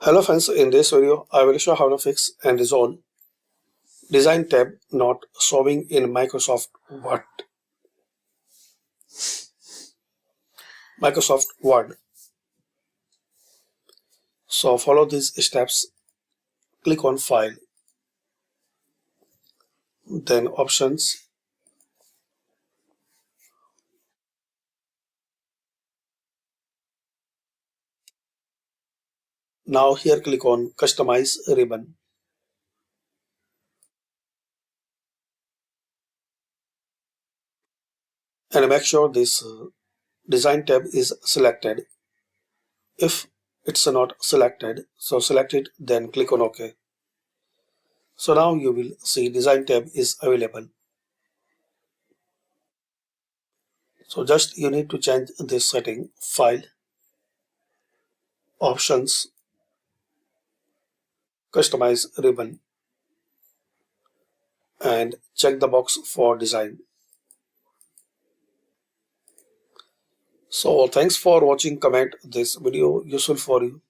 Hello friends, in this video I will show how to fix and resolve design tab not showing in Microsoft Word. So follow these steps. Click on File, then Options, now here click on Customize ribbon. And make sure this design tab is selected. If it's not selected, so select it, then click on OK. So now you will see design tab is available. So just you need to change this setting. File, Options, Customize ribbon, and check the box for design. So thanks for watching. Comment this video useful for you.